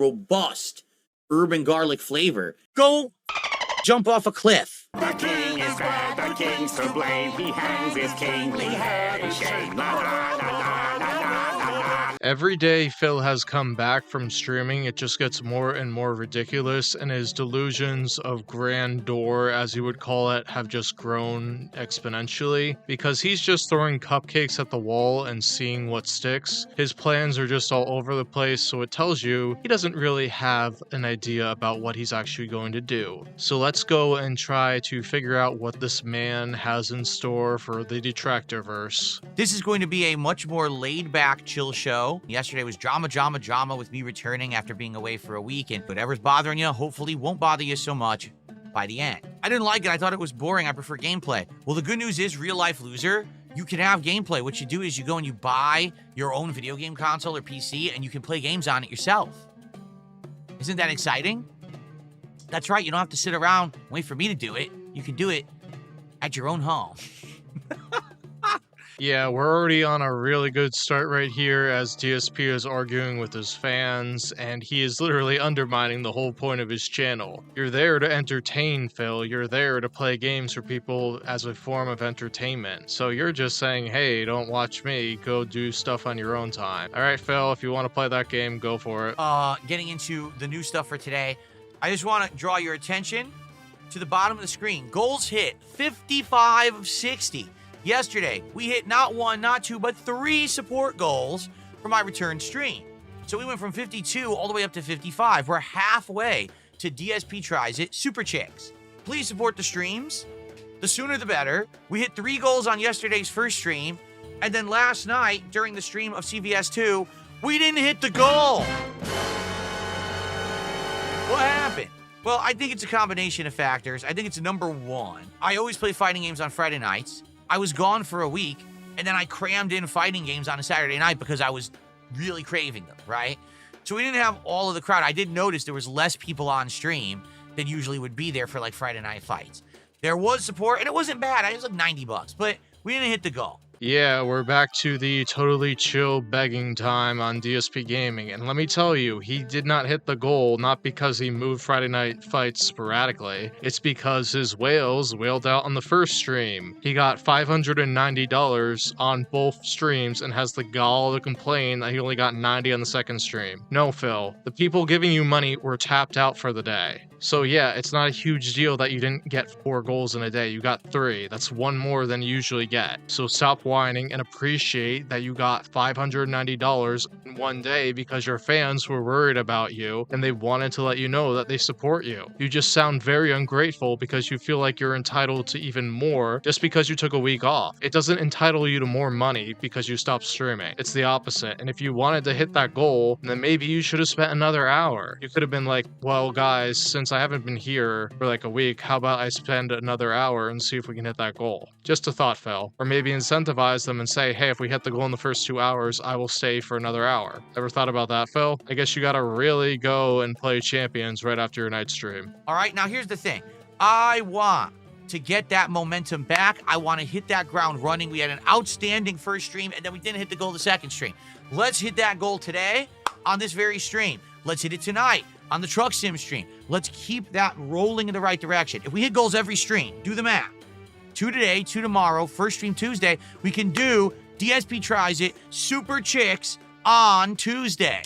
robust urban garlic flavor. Go jump off a cliff. The king is bad, the king's to blame. He hangs his kingly head in shame. La, la, la, la, la, la, la. Every day Phil has come back from streaming, it just gets more and more ridiculous, and his delusions of grandeur, as you would call it, have just grown exponentially, because he's just throwing cupcakes at the wall and seeing what sticks. His plans are just all over the place, so it tells you he doesn't really have an idea about what he's actually going to do. So let's go and try to figure out what this man has in store for the Detractorverse. This is going to be a much more laid-back, chill show. Yesterday was drama with me returning after being away for a week, and whatever's bothering you hopefully won't bother you so much by the end. I didn't like it. I thought it was boring. I prefer gameplay. Well, the good news is, real life loser, you can have gameplay. What you do is you go and you buy your own video game console or PC, and you can play games on it yourself. Isn't that exciting? That's right. You don't have to sit around and wait for me to do it. You can do it at your own home. Yeah, we're already on a really good start right here as DSP is arguing with his fans, and he is literally undermining the whole point of his channel. You're there to entertain, Phil. You're there to play games for people as a form of entertainment. So you're just saying, hey, don't watch me, go do stuff on your own time. All right, Phil, if you want to play that game, go for it. Getting into the new stuff for today, I just want to draw your attention to the bottom of the screen. Goals hit 55 of 60. Yesterday, we hit not one, not two, but 3 support goals for my return stream. So we went from 52 all the way up to 55. We're halfway to DSP Tries It Super Chicks. Please support the streams. The sooner the better. We hit 3 goals on yesterday's first stream, and then last night, during the stream of CVS2, we didn't hit the goal. What happened? Well, I think it's a combination of factors. I think it's number one. I always play fighting games on Friday nights. I was gone for a week, and then I crammed in fighting games on a Saturday night because I was really craving them, right? So we didn't have all of the crowd. I did notice there was less people on stream than usually would be there for like Friday night fights. There was support, and it wasn't bad. It was like $90, but we didn't hit the goal. Yeah, we're back to the totally chill begging time on DSPgaming, and let me tell you, he did not hit the goal, not because he moved Friday night fights sporadically, it's because his whales wailed out on the first stream. He got $590 on both streams and has the gall to complain that he only got 90 on the second stream. No, Phil, the people giving you money were tapped out for the day. So yeah, it's not a huge deal that you didn't get 4 goals in a day, you got 3. That's 1 more than you usually get. So stop whining and appreciate that you got $590 in 1 day because your fans were worried about you and they wanted to let you know that they support you. You just sound very ungrateful because you feel like you're entitled to even more just because you took a week off. It doesn't entitle you to more money because you stopped streaming. It's the opposite. And if you wanted to hit that goal, then maybe you should have spent another hour. You could have been like, well guys, since I haven't been here for like a week, how about I spend another hour and see if we can hit that goal? Just a thought, Phil. Or maybe incentivize them and say, hey, if we hit the goal in the first 2 hours, I will stay for another hour. Ever thought about that, Phil? I guess you gotta really go and play champions right after your night stream. All right, now here's the thing. I want to get that momentum back. I want to hit that ground running. We had an outstanding first stream, and then we didn't hit the goal the second stream. Let's hit that goal today on this very stream. Let's hit it tonight on the Truck Sim stream. Let's keep that rolling in the right direction. If we hit goals every stream, do the math. 2 today, 2 tomorrow, first stream Tuesday, we can do DSP Tries It Super Chicks on Tuesday,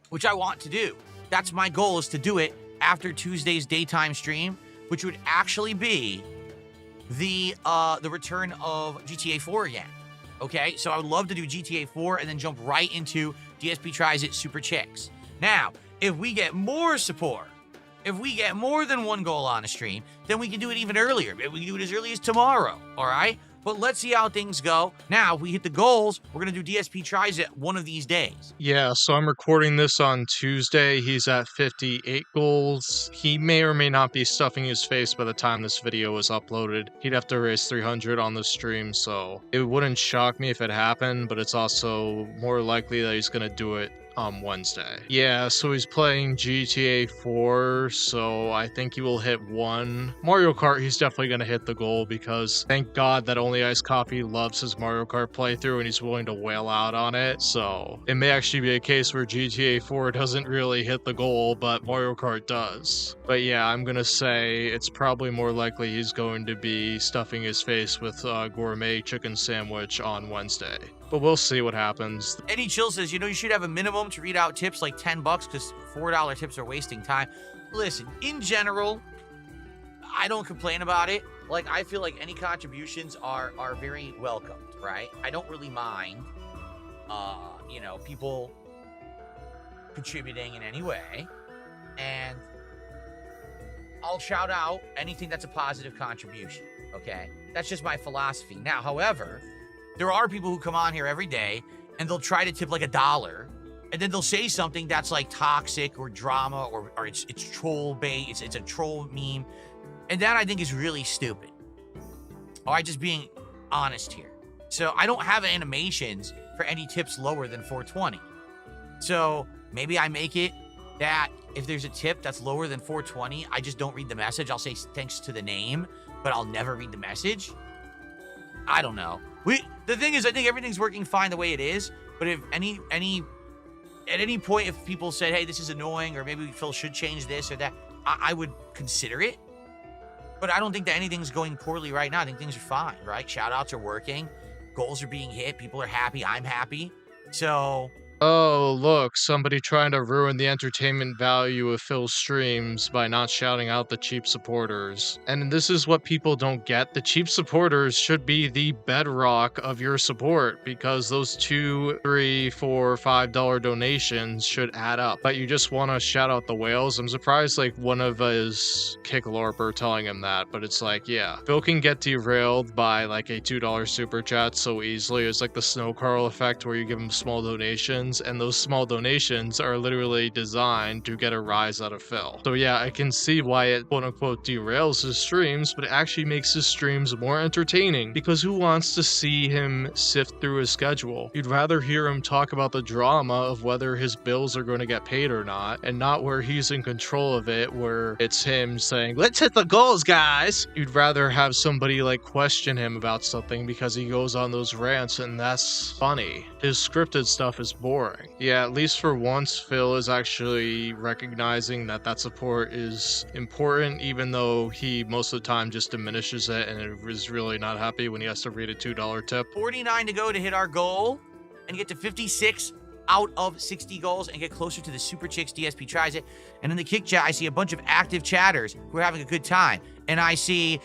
which I want to do. That's my goal, is to do it after Tuesday's daytime stream, which would actually be the return of GTA 4 again. Okay, so I would love to do GTA 4 and then jump right into DSP Tries It Super Chicks. Now, if we get more support, if we get more than 1 goal on a stream, then we can do it even earlier. Maybe we can do it as early as tomorrow, all right? But let's see how things go. Now, if we hit the goals, we're going to do DSP Tries It one of these days. Yeah, so I'm recording this on Tuesday. He's at 58 goals. He may or may not be stuffing his face by the time this video is uploaded. He'd have to raise 300 on the stream, so it wouldn't shock me if it happened, but it's also more likely that he's going to do it on Wednesday. Yeah, so he's playing GTA 4, so I think he will hit 1. Mario Kart, he's definitely going to hit the goal because thank God that Only Iced Coffee loves his Mario Kart playthrough and he's willing to wail out on it. So it may actually be a case where GTA 4 doesn't really hit the goal, but Mario Kart does. But yeah, I'm going to say it's probably more likely he's going to be stuffing his face with gourmet chicken sandwich on Wednesday. But we'll see what happens. Eddie Chill says, you should have a minimum to read out tips like $10 because $4 tips are wasting time. Listen, in general, I don't complain about it. Like, I feel like any contributions are very welcomed, right? I don't really mind, people contributing in any way. And I'll shout out anything that's a positive contribution, okay? That's just my philosophy. Now, however, there are people who come on here every day and they'll try to tip like $1 and then they'll say something that's like toxic or drama or it's troll bait, it's a troll meme. And that I think is really stupid. All right, just being honest here. So I don't have animations for any tips lower than 420. So maybe I make it that if there's a tip that's lower than 420, I just don't read the message. I'll say thanks to the name, but I'll never read the message. I don't know. The thing is, I think everything's working fine the way it is. But if at any point, if people said, hey, this is annoying, or maybe Phil should change this or that, I would consider it. But I don't think that anything's going poorly right now. I think things are fine, right? Shout outs are working. Goals are being hit. People are happy. I'm happy. So... Oh, look, somebody trying to ruin the entertainment value of Phil's streams by not shouting out the cheap supporters. And this is what people don't get. The cheap supporters should be the bedrock of your support because those $2, $3, $4, $5 donations should add up. But you just want to shout out the whales. I'm surprised like one of us kick LARPer telling him that, but it's like, yeah, Phil can get derailed by like a $2 super chat so easily. It's like the Snow Carl effect where you give him small donations. And those small donations are literally designed to get a rise out of Phil. So yeah, I can see why it quote-unquote derails his streams, but it actually makes his streams more entertaining because who wants to see him sift through his schedule? You'd rather hear him talk about the drama of whether his bills are going to get paid or not, and not where he's in control of it, where it's him saying, let's hit the goals, guys! You'd rather have somebody like question him about something because he goes on those rants, and that's funny. His scripted stuff is boring. Yeah, at least for once, Phil is actually recognizing that support is important, even though he most of the time just diminishes it and is really not happy when he has to read a $2 tip. 49 to go to hit our goal and get to 56 out of 60 goals and get closer to the Super Chicks. DSP tries it. And in the kick chat, I see a bunch of active chatters who are having a good time. And I see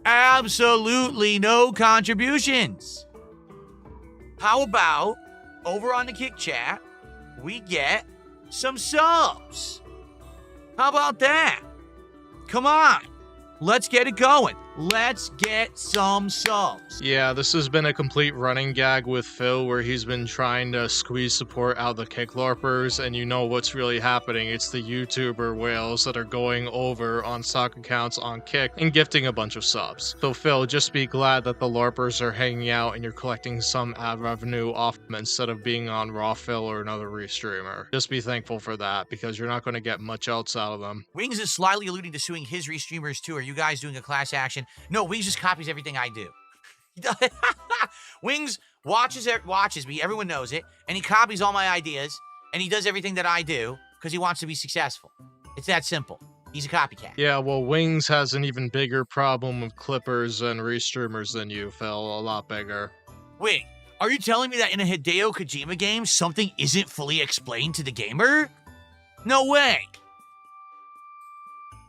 absolutely no contributions. How about over on the kick chat, we get some subs? How about that? Come on. Let's get it going. Let's get some subs. Yeah, this has been a complete running gag with Phil where he's been trying to squeeze support out of the kick LARPers, and you know what's really happening. It's the YouTuber whales that are going over on stock accounts on Kick and gifting a bunch of subs. So Phil, just be glad that the LARPers are hanging out and you're collecting some ad revenue off them instead of being on Raw Phil or another restreamer. Just be thankful for that because you're not going to get much else out of them. Wings is slyly alluding to suing his restreamers too. Are you guys doing a class action? No, Wings just copies everything I do. Wings watches me, everyone knows it, and he copies all my ideas, and he does everything that I do because he wants to be successful. It's that simple. He's a copycat. Yeah, well, Wings has an even bigger problem with clippers and restreamers than you, Phil. A lot bigger. Wait, are you telling me that in a Hideo Kojima game, something isn't fully explained to the gamer? No way.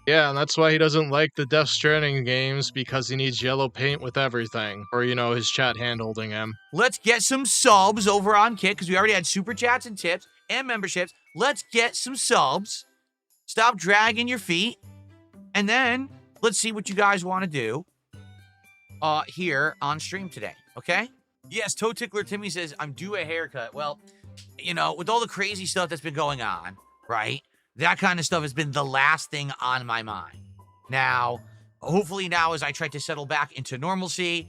Yeah, and that's why he doesn't like the Death Stranding games, because he needs yellow paint with everything. Or, you know, his chat hand-holding him. Let's get some subs over on Kick, because we already had super chats and tips and memberships. Let's get some subs. Stop dragging your feet. And then, let's see what you guys want to do here on stream today, okay? Yes, Toe Tickler Timmy says, I'm due a haircut. Well, you know, with all the crazy stuff that's been going on, right? That kind of stuff has been the last thing on my mind. Now, hopefully now as I try to settle back into normalcy,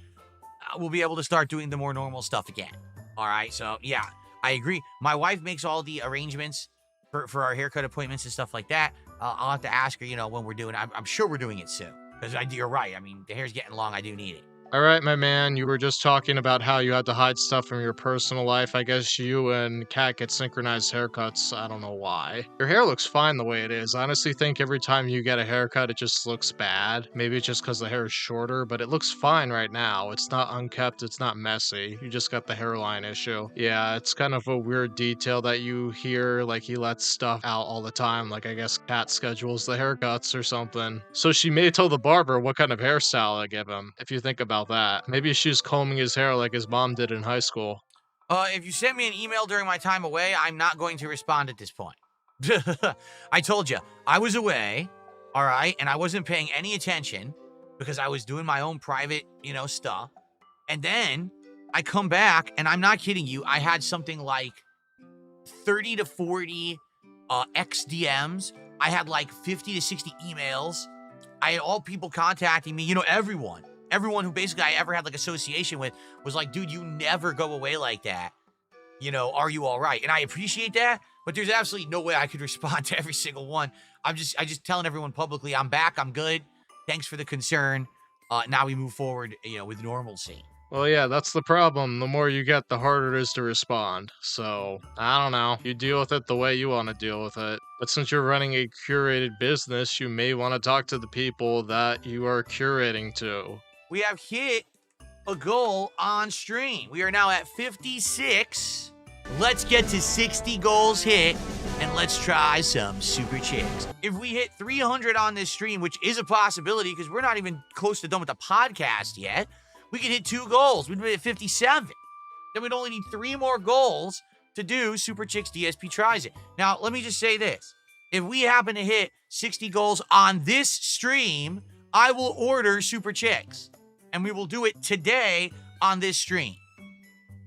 we'll be able to start doing the more normal stuff again. All right, so yeah, I agree. My wife makes all the arrangements for our haircut appointments and stuff like that. I'll have to ask her, when we're doing it. I'm sure we're doing it soon. Because you're right. I mean, the hair's getting long. I do need it. All right, my man, you were just talking about how you had to hide stuff from your personal life. I guess you and Kat get synchronized haircuts. I don't know why. Your hair looks fine the way it is. I honestly think every time you get a haircut, it just looks bad. Maybe it's just because the hair is shorter, but it looks fine right now. It's not unkept, it's not messy. You just got the hairline issue. Yeah, it's kind of a weird detail that you hear, like he lets stuff out all the time. Like I guess Kat schedules the haircuts or something. So she may tell the barber what kind of hairstyle to give him, if you think about that. Maybe she's combing his hair like his mom did in high school. If you sent me an email during my time away, I'm not going to respond at this point. I told you, I was away, all right, and I wasn't paying any attention because I was doing my own private, stuff. And then I come back, and I'm not kidding you, I had something like 30 to 40 XDMs. I had like 50 to 60 emails. I had all people contacting me, everyone who basically I ever had like association with was like, dude, you never go away like that. Are you all right? And I appreciate that, but there's absolutely no way I could respond to every single one. I just telling everyone publicly, I'm back, I'm good. Thanks for the concern. Now we move forward, with normalcy. Well, yeah, that's the problem. The more you get, the harder it is to respond. So, I don't know. You deal with it the way you want to deal with it. But since you're running a curated business, you may want to talk to the people that you are curating to. We have hit a goal on stream. We are now at 56. Let's get to 60 goals hit, and let's try some super chicks. If we hit 300 on this stream, which is a possibility because we're not even close to done with the podcast yet, we could hit 2 goals. We'd be at 57. Then we'd only need 3 more goals to do Super Chicks DSP Tries It. Now, let me just say this. If we happen to hit 60 goals on this stream, I will order Super Chicks. And we will do it today on this stream.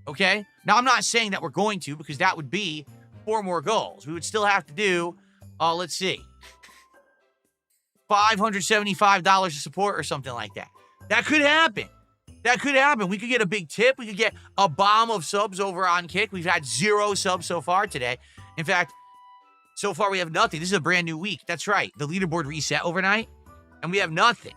Okay? Now, I'm not saying that we're going to because that would be 4 more goals. We would still have to do, let's see, $575 of support or something like that. That could happen. We could get a big tip. We could get a bomb of subs over on Kick. We've had 0 subs so far today. In fact, so far we have nothing. This is a brand new week. That's right. The leaderboard reset overnight, and we have nothing.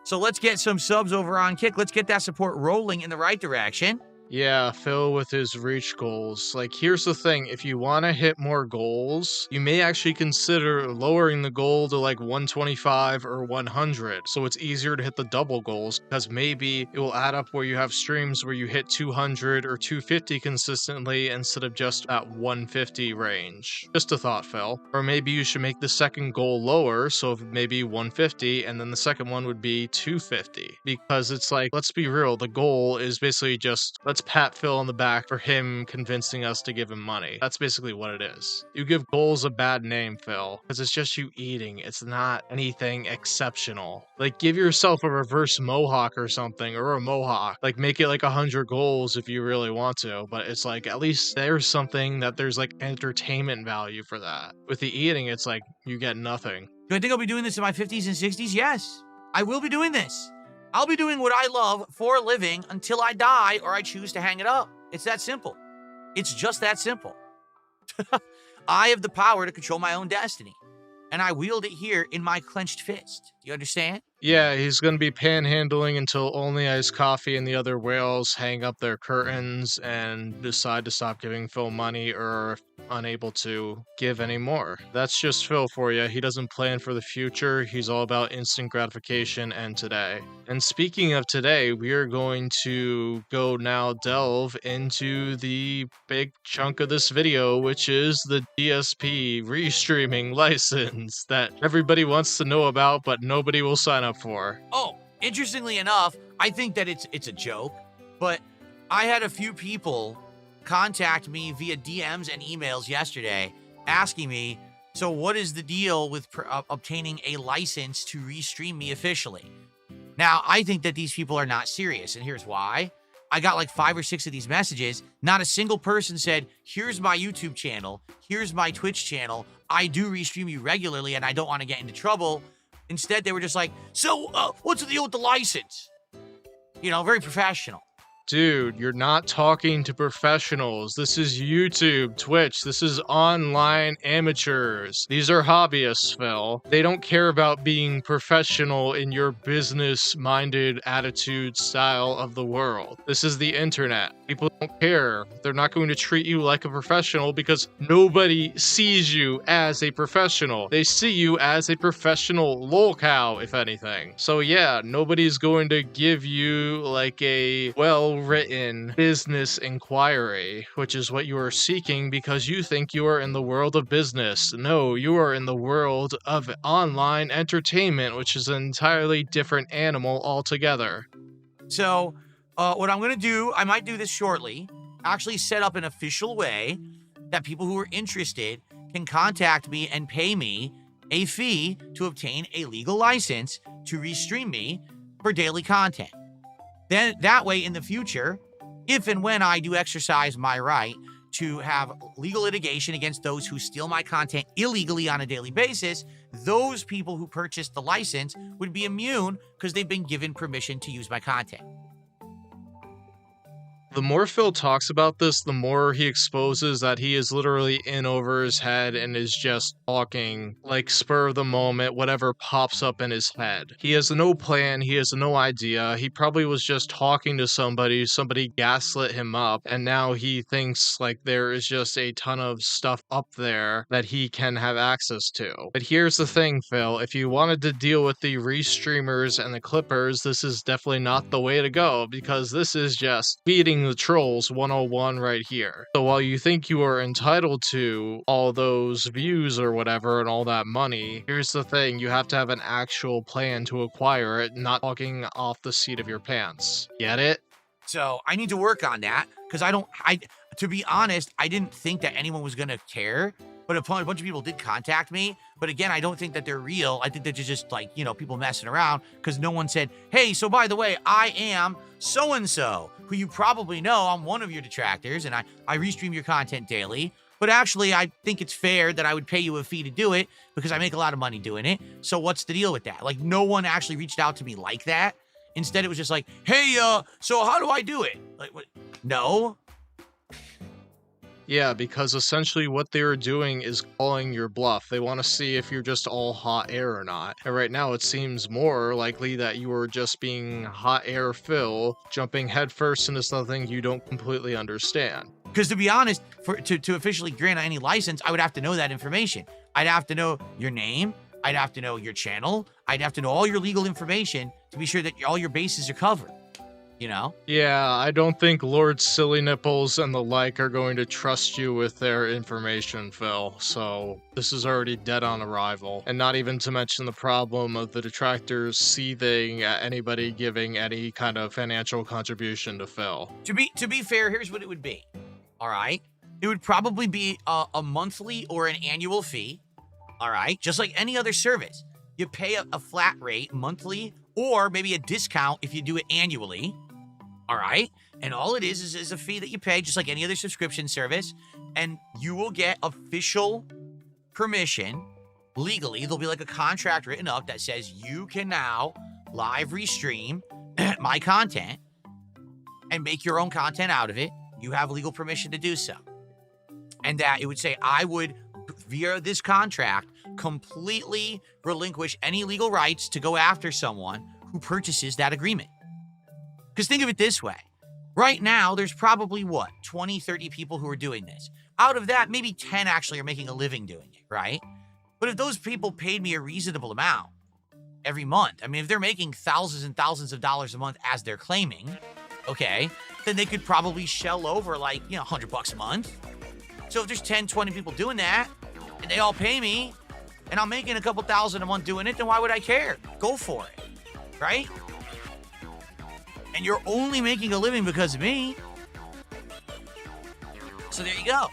So let's get some subs over on Kick. Let's get that support rolling in the right direction. Yeah, Phil with his reach goals. Like, here's the thing. If you want to hit more goals, you may actually consider lowering the goal to like 125 or 100. So it's easier to hit the double goals because maybe it will add up where you have streams where you hit 200 or 250 consistently instead of just at 150 range. Just a thought, Phil. Or maybe you should make the second goal lower. So maybe 150 and then the second one would be 250. Because it's like, let's be real. The goal is basically just, let's pat Phil on the back for him convincing us to give him money. That's basically what it is. You give goals a bad name, Phil, because it's just you eating. It's not anything exceptional. Like, give yourself a reverse mohawk or something, or a mohawk. Like, make it like 100 goals if you really want to, but it's like, at least there's something that there's like entertainment value for that. With the eating, it's like, you get nothing. Do I think I'll be doing this in my 50s and 60s? Yes, I will be doing this. I'll be doing what I love for a living until I die or I choose to hang it up. It's that simple. It's just that simple. I have the power to control my own destiny, and I wield it here in my clenched fist. Do you understand? Yeah, he's going to be panhandling until only Iced Coffee and the other whales hang up their curtains and decide to stop giving Phil money or are unable to give any more. That's just Phil for you. He doesn't plan for the future. He's all about instant gratification and today. And speaking of today, we are going to go now delve into the big chunk of this video, which is the DSP restreaming license that everybody wants to know about, but nobody will sign up for. Oh, interestingly enough, I think that it's a joke, but I had a few people contact me via DMs and emails yesterday asking me, so what is the deal with obtaining a license to restream me officially? Now, I think that these people are not serious, and here's why. I got like 5 or 6 of these messages. Not a single person said, here's my YouTube channel, here's my Twitch channel, I do restream you regularly and I don't want to get into trouble. Instead, they were just like, so what's the deal with the license? Very professional. Dude, you're not talking to professionals. This is YouTube, Twitch. This is online amateurs. These are hobbyists, Phil. They don't care about being professional in your business-minded attitude style of the world. This is the internet. People don't care. They're not going to treat you like a professional because nobody sees you as a professional. They see you as a professional lolcow, if anything. So yeah, nobody's going to give you like a well-written business inquiry, which is what you are seeking because you think you are in the world of business. No, you are in the world of online entertainment, which is an entirely different animal altogether. So, what I'm going to do, I might do this shortly, actually set up an official way that people who are interested can contact me and pay me a fee to obtain a legal license to restream me for daily content. Then that way in the future, if and when I do exercise my right to have legal litigation against those who steal my content illegally on a daily basis, those people who purchased the license would be immune because they've been given permission to use my content. The more Phil talks about this, the more he exposes that he is literally in over his head and is just talking like spur of the moment, whatever pops up in his head. He has no plan, he has no idea. He probably was just talking to somebody gaslit him up, and now he thinks like there is just a ton of stuff up there that he can have access to. But here's the thing, Phil, if you wanted to deal with the restreamers and the clippers, this is definitely not the way to go, because this is just feeding the trolls 101 right here. So while you think you are entitled to all those views or whatever and all that money, here's the thing, you have to have an actual plan to acquire it, not talking off the seat of your pants. Get it? So I need to work on that because to be honest, I didn't think that anyone was going to care, but a bunch of people did contact me. But again, I don't think that they're real. I think that they're just like, people messing around because no one said, hey, so by the way, I am so-and-so, who you probably know. I'm one of your detractors and I restream your content daily. But actually, I think it's fair that I would pay you a fee to do it because I make a lot of money doing it. So what's the deal with that? Like, no one actually reached out to me like that. Instead, it was just like, hey, so how do I do it? Like, what? No. Yeah, because essentially what they were doing is calling your bluff. They want to see if you're just all hot air or not. And right now it seems more likely that you are just being hot air Phil, jumping headfirst into something you don't completely understand. Because to be honest, to officially grant any license, I would have to know that information. I'd have to know your name. I'd have to know your channel. I'd have to know all your legal information to be sure that all your bases are covered. Yeah, I don't think Lord Silly Nipples and the like are going to trust you with their information, Phil. So this is already dead on arrival. And not even to mention the problem of the detractors seething at anybody giving any kind of financial contribution to Phil. To be fair, here's what it would be. All right? It would probably be a monthly or an annual fee. All right? Just like any other service. You pay a flat rate monthly or maybe a discount if you do it annually. All right. And all it is a fee that you pay just like any other subscription service. And you will get official permission legally. There'll be like a contract written up that says you can now live restream my content and make your own content out of it. You have legal permission to do so. And that it would say I would, via this contract, completely relinquish any legal rights to go after someone who purchases that agreement. Because think of it this way. Right now, there's probably, 20, 30 people who are doing this. Out of that, maybe 10 actually are making a living doing it, right? But if those people paid me a reasonable amount every month, I mean, if they're making thousands and thousands of dollars a month as they're claiming, okay, then they could probably shell over like, $100 a month. So if there's 10, 20 people doing that, and they all pay me, and I'm making a couple thousand a month doing it, then why would I care? Go for it, right? And you're only making a living because of me. So there you go.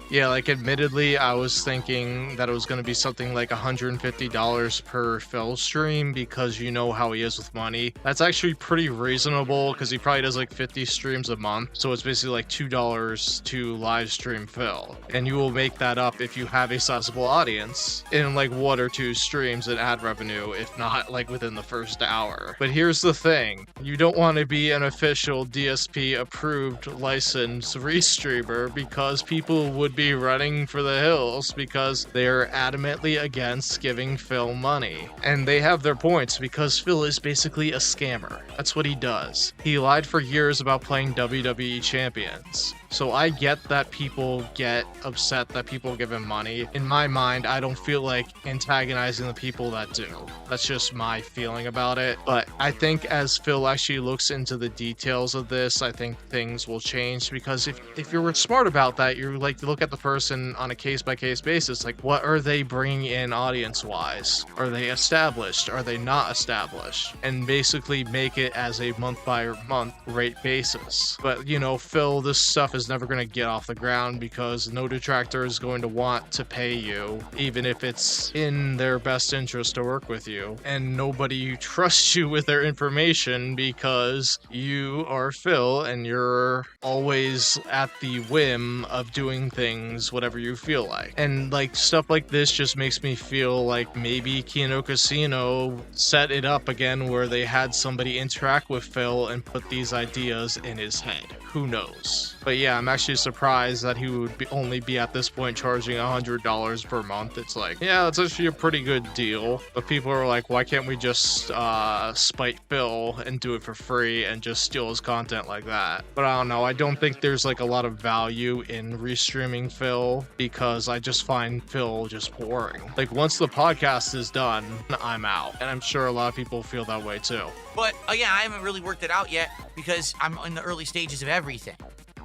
Yeah, like admittedly, I was thinking that it was going to be something like $150 per Phil stream because you know how he is with money. That's actually pretty reasonable because he probably does like 50 streams a month. So it's basically like $2 to live stream Phil. And you will make that up if you have a sizable audience in like 1 or 2 streams and ad revenue, if not like within the first hour. But here's the thing, you don't want to be an official DSP approved licensed restreamer because people would be running for the hills because they're adamantly against giving Phil money. And they have their points because Phil is basically a scammer. That's what he does. He lied for years about playing WWE champions. So I get that people get upset that people give him money. In my mind, I don't feel like antagonizing the people that do. That's just my feeling about it. But I think as Phil actually looks into the details of this, I think things will change because if you're smart about that, you're like, look at the person on a case-by-case basis. Like, what are they bringing in audience-wise? Are they established? Are they not established? And basically make it as a month-by-month rate basis. But, you know, Phil, this stuff is never going to get off the ground because no detractor is going to want to pay you, even if it's in their best interest to work with you. And nobody trusts you with their information because you are Phil and you're always at the whim of doing things whatever you feel like. And like stuff like this just makes me feel like maybe Kino Casino set it up again where they had somebody interact with Phil and put these ideas in his head. Who knows? But yeah, I'm actually surprised that he would only be at this point charging $100 per month. It's like, yeah, that's actually a pretty good deal. But people are like, why can't we just spite Phil and do it for free and just steal his content like that? But I don't know. I don't think there's like a lot of value in restreaming Phil because I just find Phil just boring. Like once the podcast is done, I'm out. And I'm sure a lot of people feel that way too. But again, I haven't really worked it out yet because I'm in the early stages of everything.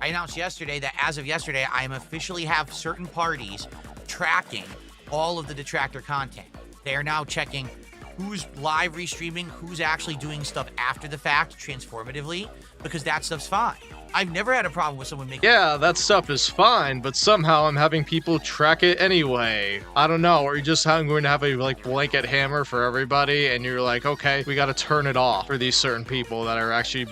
I announced yesterday that as of yesterday, I am officially have certain parties tracking all of the detractor content. They are now checking who's live restreaming, who's actually doing stuff after the fact, transformatively, because that stuff's fine. I've never had a problem with someone making... Yeah, that stuff is fine, but somehow I'm having people track it anyway. I don't know, or you just going to have a like blanket hammer for everybody, and you're like, okay, we got to turn it off for these certain people that are actually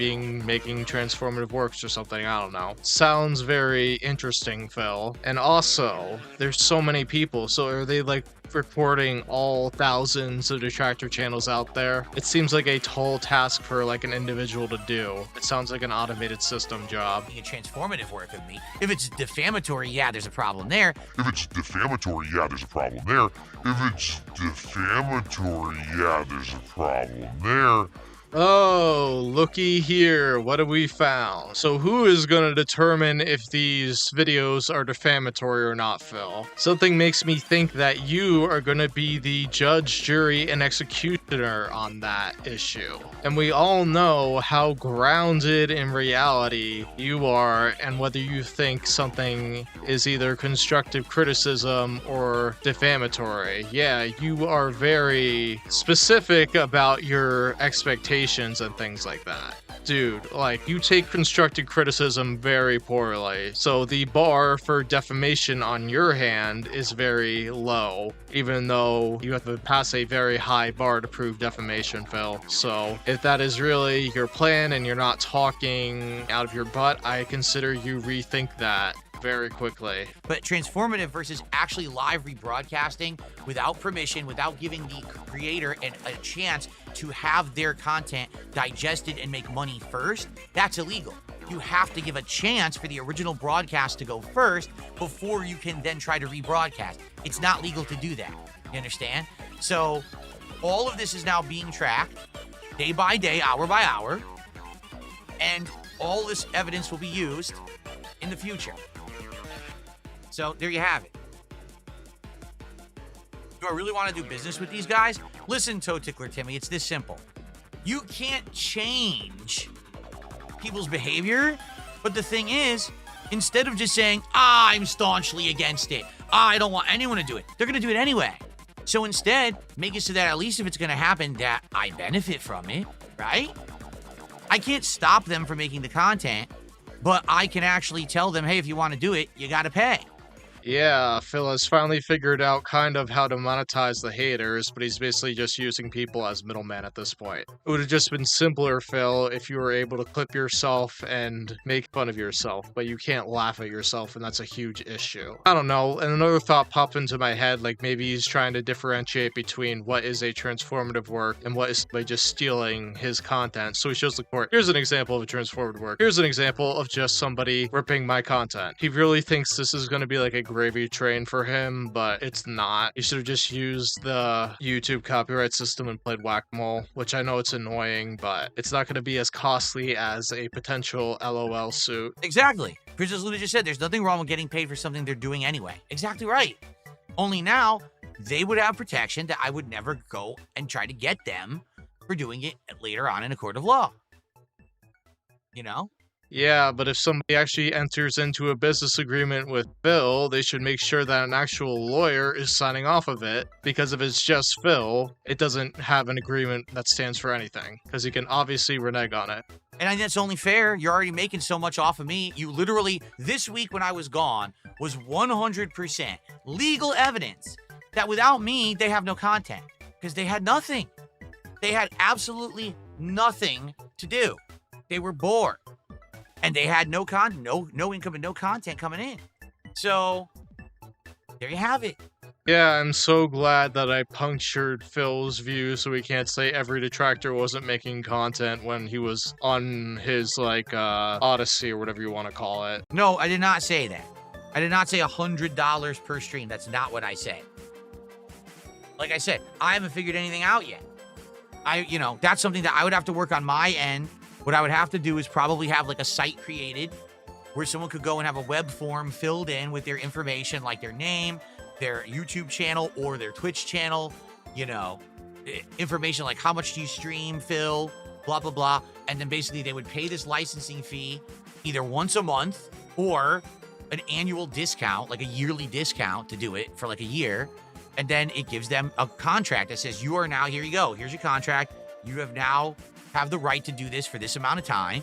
making transformative works or something. I don't know. Sounds very interesting, Phil. And also, there's so many people, so are they like reporting all thousands of detractor channels out there? It seems like a tall task for like an individual to do. It sounds like an automated system job. A transformative work of me. If it's defamatory, yeah, there's a problem there. If it's defamatory, yeah, there's a problem there. If it's defamatory, yeah, there's a problem there. Oh, looky here. What have we found? So who is going to determine if these videos are defamatory or not, Phil? Something makes me think that you are going to be the judge, jury, and executioner on that issue. And we all know how grounded in reality you are and whether you think something is either constructive criticism or defamatory. Yeah, you are very specific about your expectations and things like that. Dude, like, you take constructive criticism very poorly. So the bar for defamation on your hand is very low, even though you have to pass a very high bar to prove defamation, Phil. So if that is really your plan and you're not talking out of your butt, I consider you rethink that very quickly. But transformative versus actually live rebroadcasting without permission, without giving the creator a chance to have their content digested and make money first, that's illegal. You have to give a chance for the original broadcast to go first before you can then try to rebroadcast. It's not legal to do that. You understand? So all of this is now being tracked day by day, hour by hour, and all this evidence will be used in the future. So there you have it. Do I really want to do business with these guys? Listen, Toe Tickler Timmy, it's this simple. You can't change people's behavior, but the thing is, instead of just saying, I'm staunchly against it, I don't want anyone to do it, they're going to do it anyway. So instead, make it so that at least if it's going to happen, that I benefit from it, right? I can't stop them from making the content, but I can actually tell them, hey, if you want to do it, you got to pay. Yeah, Phil has finally figured out kind of how to monetize the haters, but he's basically just using people as middlemen at this point. It would have just been simpler, Phil, if you were able to clip yourself and make fun of yourself, but you can't laugh at yourself, and that's a huge issue. I don't know, and another thought popped into my head, like maybe he's trying to differentiate between what is a transformative work and what is by just stealing his content. So he shows the court, here's an example of a transformative work. Here's an example of just somebody ripping my content. He really thinks this is going to be like a gravy train for him, but it's not. He should have just used the YouTube copyright system and played whack-a-mole, which I know it's annoying, but it's not going to be as costly as a potential LOL suit. Exactly. Princess Luna just said there's nothing wrong with getting paid for something they're doing anyway. Exactly right. Only now, they would have protection that I would never go and try to get them for doing it later on in a court of law. You know? Yeah, but if somebody actually enters into a business agreement with Phil, they should make sure that an actual lawyer is signing off of it, because if it's just Phil, it doesn't have an agreement that stands for anything, because he can obviously renege on it. And I think that's only fair. You're already making so much off of me. You literally, this week when I was gone, was 100% legal evidence that without me, they have no content, because they had nothing. They had absolutely nothing to do. They were bored. And they had no income and no content coming in. So, there you have it. Yeah, I'm so glad that I punctured Phil's view so we can't say every detractor wasn't making content when he was on his, Odyssey or whatever you want to call it. No, I did not say that. I did not say $100 per stream. That's not what I said. Like I said, I haven't figured anything out yet. That's something that I would have to work on my end. What I would have to do is probably have like a site created where someone could go and have a web form filled in with their information, like their name, their YouTube channel or their Twitch channel, information like how much do you stream, Phil, blah, blah, blah. And then basically they would pay this licensing fee either once a month or an annual discount, like a yearly discount to do it for like a year. And then it gives them a contract that says, you are now, here you go. Here's your contract. You have now have the right to do this for this amount of time,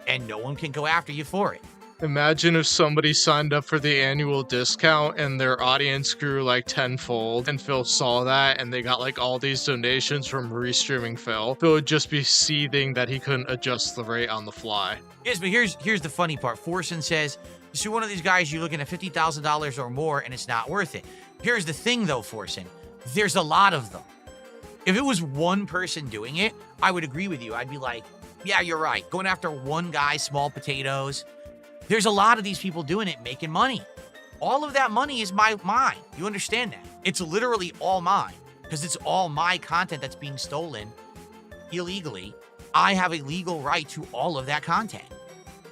and no one can go after you for it. Imagine if somebody signed up for the annual discount and their audience grew like tenfold, and Phil saw that and they got like all these donations from restreaming Phil. Phil would just be seething that he couldn't adjust the rate on the fly. Yes, but here's the funny part. Forsen says, you see one of these guys, you're looking at $50,000 or more, and it's not worth it. Here's the thing though, Forsen. There's a lot of them. If it was one person doing it, I would agree with you. I'd be like, yeah, you're right. Going after one guy, small potatoes. There's a lot of these people doing it, making money. All of that money is mine. You understand that? It's literally all mine because it's all my content that's being stolen illegally. I have a legal right to all of that content.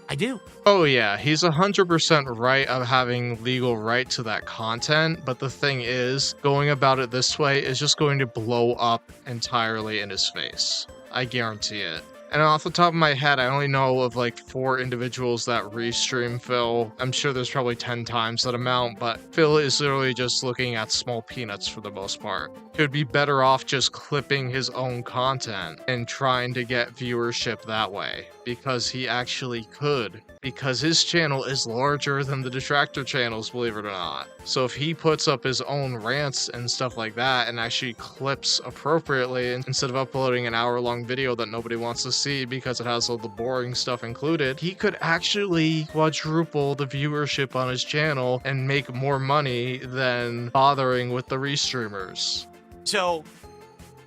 I do. Oh yeah, he's 100% right of having legal right to that content, but the thing is, going about it this way is just going to blow up entirely in his face. I guarantee it. And off the top of my head, I only know of like 4 individuals that restream Phil. I'm sure there's probably 10 times that amount, but Phil is literally just looking at small peanuts for the most part. He would be better off just clipping his own content and trying to get viewership that way, because he actually could. Because his channel is larger than the detractor channels, believe it or not. So if he puts up his own rants and stuff like that and actually clips appropriately instead of uploading an hour-long video that nobody wants to see because it has all the boring stuff included, he could actually quadruple the viewership on his channel and make more money than bothering with the restreamers. So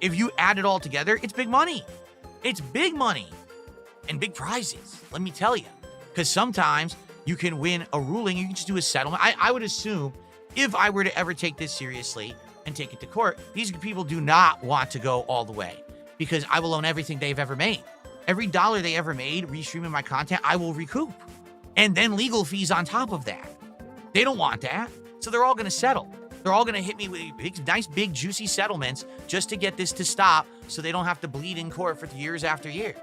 if you add it all together, it's big money. It's big money and big prizes, let me tell you. Because sometimes you can win a ruling, you can just do a settlement. I would assume if I were to ever take this seriously and take it to court, these people do not want to go all the way because I will own everything they've ever made. Every dollar they ever made restreaming my content, I will recoup. And then legal fees on top of that. They don't want that. So they're all going to settle. They're all going to hit me with nice, big, juicy settlements just to get this to stop so they don't have to bleed in court for years after years.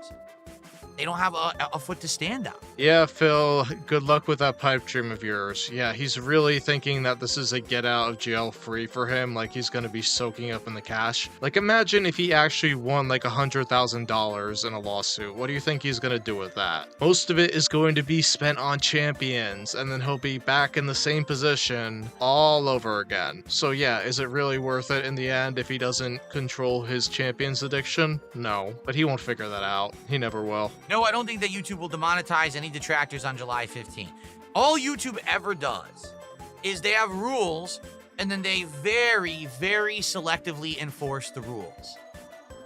They don't have a foot to stand on. Yeah, Phil, good luck with that pipe dream of yours. Yeah, he's really thinking that this is a get out of jail free for him, like he's gonna be soaking up in the cash. Like, imagine if he actually won like $100,000 in a lawsuit. What do you think he's gonna do with that? Most of it is going to be spent on champions, and then he'll be back in the same position all over again. So yeah, is it really worth it in the end if he doesn't control his champions addiction? No, but he won't figure that out. He never will. No, I don't think that YouTube will demonetize any detractors on July 15th. All YouTube ever does is they have rules, and then they very, very selectively enforce the rules.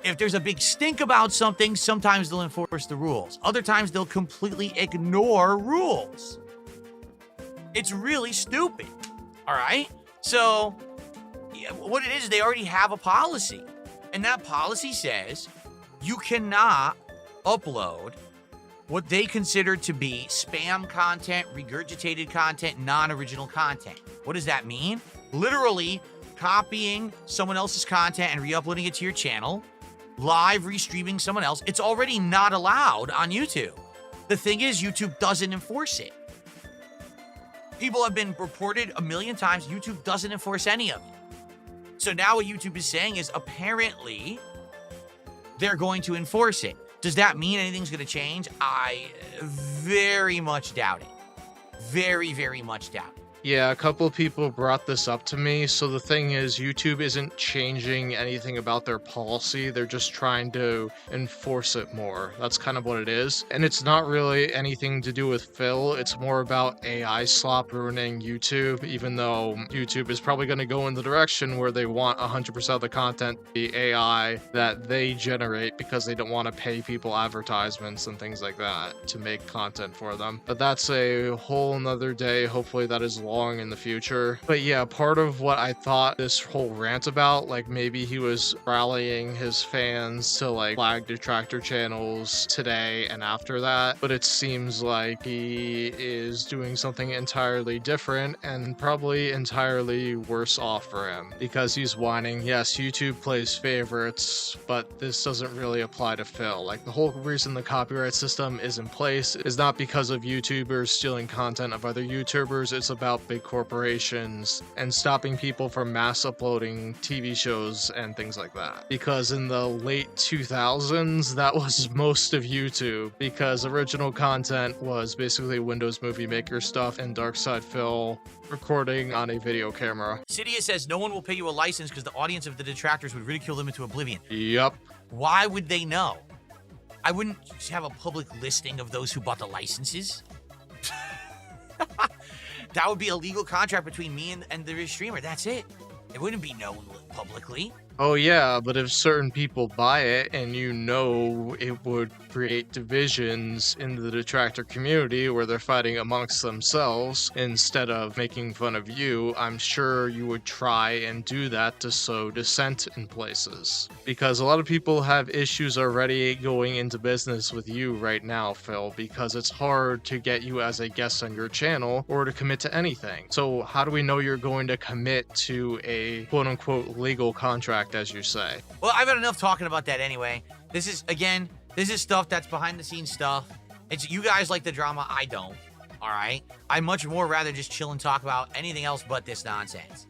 If there's a big stink about something, sometimes they'll enforce the rules. Other times they'll completely ignore rules. It's really stupid. All right? So, what it is, they already have a policy. And that policy says you cannot upload what they consider to be spam content, regurgitated content, non-original content. What does that mean? Literally copying someone else's content and re-uploading it to your channel, live restreaming someone else. It's already not allowed on YouTube. The thing is, YouTube doesn't enforce it. People have been reported a million times. YouTube doesn't enforce any of it. So now what YouTube is saying is apparently they're going to enforce it. Does that mean anything's going to change? I very much doubt it. Very, very much doubt it. Yeah, a couple of people brought this up to me. So the thing is, YouTube isn't changing anything about their policy. They're just trying to enforce it more. That's kind of what it is. And it's not really anything to do with Phil. It's more about AI slop ruining YouTube, even though YouTube is probably going to go in the direction where they want 100% of the content to be AI that they generate because they don't want to pay people advertisements and things like that to make content for them. But that's a whole nother day. Hopefully that is long in the future. But yeah, part of what I thought this whole rant about, like maybe he was rallying his fans to like flag detractor channels today and after that, but it seems like he is doing something entirely different and probably entirely worse off for him because he's whining, yes, YouTube plays favorites, but this doesn't really apply to Phil. Like the whole reason the copyright system is in place is not because of YouTubers stealing content of other YouTubers, it's about big corporations and stopping people from mass uploading TV shows and things like that. Because in the late 2000s, that was most of YouTube, because original content was basically Windows Movie Maker stuff and Darkside Phil recording on a video camera. Cydia says no one will pay you a license because the audience of the detractors would ridicule them into oblivion. Yep. Why would they know? I wouldn't have a public listing of those who bought the licenses. That would be a legal contract between me and the streamer. That's it. It wouldn't be known publicly. Oh yeah, but if certain people buy it and you know it would create divisions in the detractor community where they're fighting amongst themselves instead of making fun of you, I'm sure you would try and do that to sow dissent in places. Because a lot of people have issues already going into business with you right now, Phil, because it's hard to get you as a guest on your channel or to commit to anything. So how do we know you're going to commit to a quote-unquote legal contract, as you say? Well, I've had enough talking about that anyway. This is stuff that's behind the scenes stuff. It's you guys like the drama, I don't. All right? I much more rather just chill and talk about anything else but this nonsense.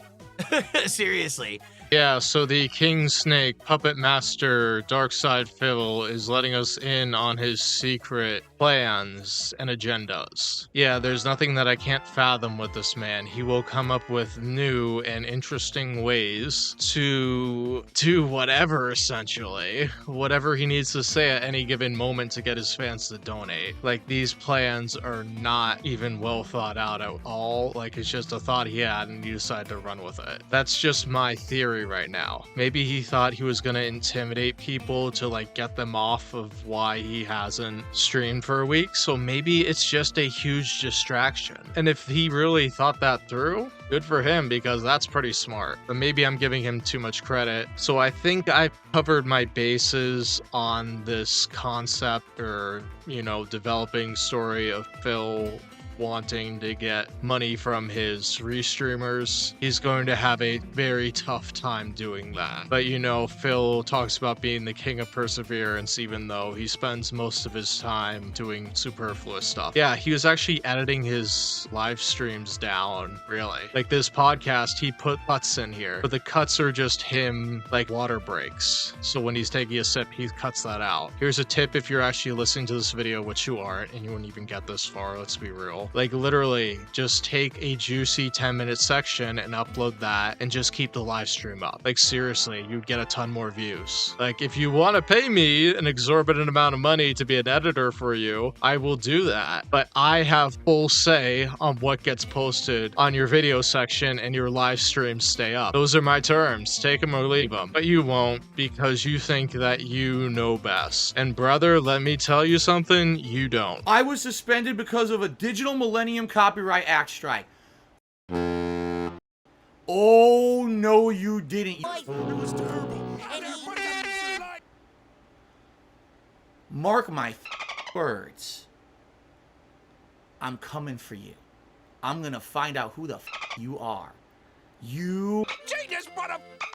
Seriously. Yeah, so the King Snake Puppet Master Darkside Phil is letting us in on his secret plans and agendas. Yeah, there's nothing that I can't fathom with this man. He will come up with new and interesting ways to do whatever, essentially. Whatever he needs to say at any given moment to get his fans to donate. Like, these plans are not even well thought out at all. Like, it's just a thought he had and he decided to run with it. That's just my theory right now. Maybe he thought he was gonna intimidate people to like get them off of why he hasn't streamed for a week, so maybe it's just a huge distraction. And if he really thought that through, good for him, because that's pretty smart. But maybe I'm giving him too much credit. So I think I covered my bases on this concept or, you know, developing story of Phil wanting to get money from his restreamers, he's going to have a very tough time doing that. But you know, Phil talks about being the king of perseverance, even though he spends most of his time doing superfluous stuff. Yeah, he was actually editing his live streams down, really. Like this podcast, he put cuts in here, but the cuts are just him, like water breaks. So when he's taking a sip, he cuts that out. Here's a tip if you're actually listening to this video, which you aren't, and you wouldn't even get this far, let's be real. Like literally, just take a juicy 10-minute section and upload that and just keep the live stream up. Like seriously, you'd get a ton more views. Like if you want to pay me an exorbitant amount of money to be an editor for you, I will do that. But I have full say on what gets posted on your video section and your live streams stay up. Those are my terms. Take them or leave them. But you won't because you think that you know best. And brother, let me tell you something, you don't. I was suspended because of a Digital Millennium Copyright Act strike. Oh, no, you didn't. It was terrible. Mark my words. I'm coming for you. I'm gonna find out who the you are. You Genius, mother...